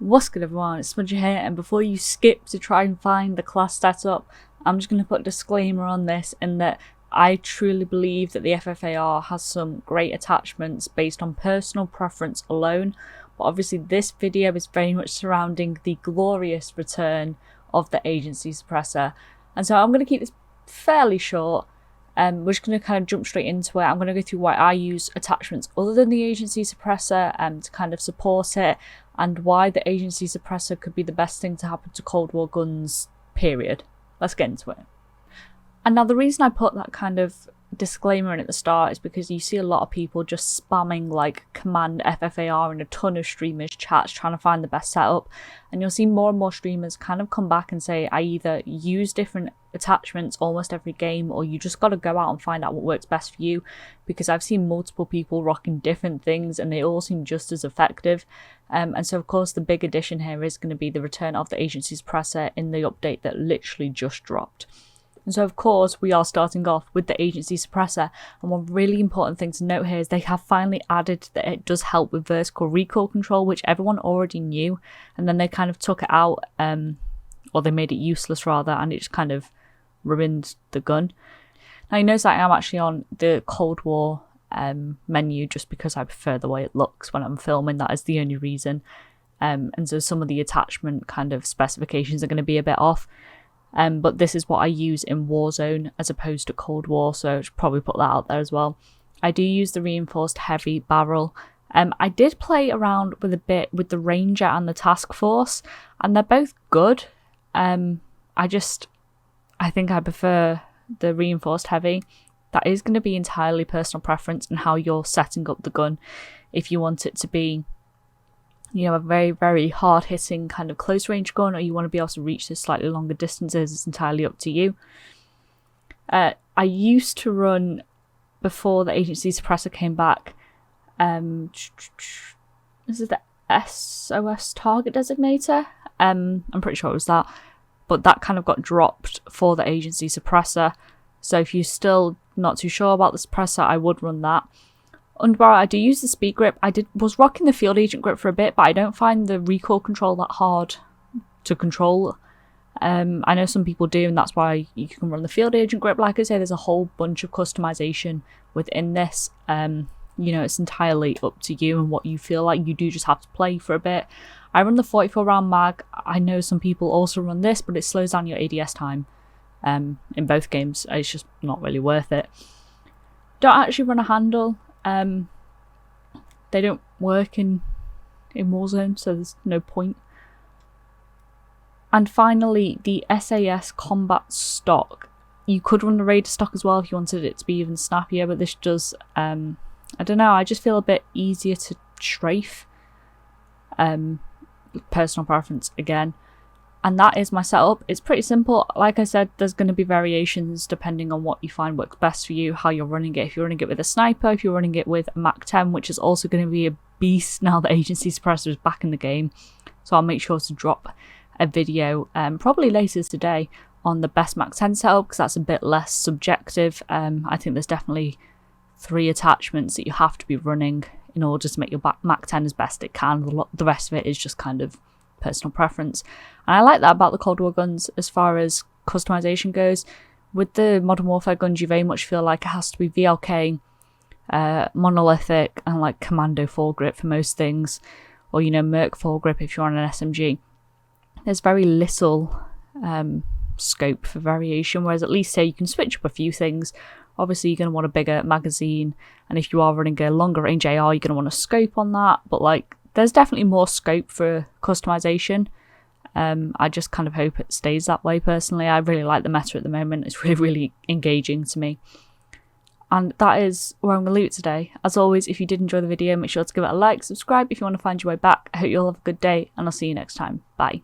What's good everyone, it's Smudger here, and before you skip to try and find the class setup, I'm just going to put a disclaimer on this in that I truly believe that the FFAR has some great attachments based on personal preference alone, but obviously this video is very much surrounding the glorious return of the agency suppressor, and so I'm going to keep this fairly short. We're just going to kind of jump straight into it. I'm going to go through why I use attachments other than the agency suppressor to kind of support it, and why the agency suppressor could be the best thing to happen to Cold War guns, period. Let's get into it. And now the reason I put that kind of disclaimer in at the start is because you see a lot of people just spamming like command FFAR in a ton of streamers chats trying to find the best setup, and you'll see more and more streamers kind of come back and say I either use different attachments almost every game, or you just got to go out and find out what works best for you, because I've seen multiple people rocking different things and they all seem just as effective. And so of course the big addition here is going to be the return of the agency suppressor in the update that literally just dropped. And so of course we are starting off with the agency suppressor, and one really important thing to note here is they have finally added that it does help with vertical recoil control, which everyone already knew, and then they kind of took it out, or they made it useless rather, and it just kind of ruined the gun. Now you notice that I am actually on the Cold War menu just because I prefer the way it looks when I'm filming. That is the only reason. And so some of the attachment kind of specifications are going to be a bit off. But this is what I use in Warzone as opposed to Cold War, so I should probably put that out there as well. I do use the reinforced heavy barrel. I did play around with a bit with the Ranger and the Task Force, and they're both good. I think I prefer the reinforced heavy. That is going to be entirely personal preference and how you're setting up the gun. If you want it to be, you know, a very, very hard-hitting kind of close-range gun, or you want to be able to reach to slightly longer distances, it's entirely up to you. I used to run, before the agency suppressor came back, this is the SOS target designator. I'm pretty sure it was that. But that kind of got dropped for the agency suppressor. So if you're still not too sure about the suppressor, I would run that. Underbarrel, I do use the speed grip. Was rocking the field agent grip for a bit, but I don't find the recoil control that hard to control. I know some people do, and that's why you can run the field agent grip. Like I say, there's a whole bunch of customization within this. You know, it's entirely up to you and what you feel like. You do just have to play for a bit. I run the 44 round mag. I know some people also run this, but it slows down your ADS time in both games. It's just not really worth it. Don't actually run a handle. They don't work in Warzone, so there's no point. And finally, the SAS combat stock. You could run the Raider stock as well if you wanted it to be even snappier, but this does, I don't know, I just feel a bit easier to strafe. Personal preference again. And that is my setup. It's pretty simple. Like I said, there's going to be variations depending on what you find works best for you, how you're running it. If you're running it with a sniper, if you're running it with a MAC-10, which is also going to be a beast now that agency suppressor is back in the game. So I'll make sure to drop a video probably later today on the best MAC-10 setup, because that's a bit less subjective. I think there's definitely 3 attachments that you have to be running in order to make your MAC-10 as best it can. The rest of it is just kind of personal preference. And I like that about the Cold War guns as far as customization goes. With the Modern Warfare guns, you very much feel like it has to be VLK, monolithic, and like commando foregrip for most things, or, you know, Merc foregrip if you're on an SMG. There's very little scope for variation, whereas at least here you can switch up a few things. Obviously you're going to want a bigger magazine, and if you are running a longer range AR, you're going to want a scope on that, but like there's definitely more scope for customization. I just kind of hope it stays that way personally. I really like the meta at the moment. It's really, really engaging to me. And that is where I'm going to leave it today. As always, if you did enjoy the video, make sure to give it a like, subscribe if you want to find your way back. I hope you all have a good day, and I'll see you next time. Bye.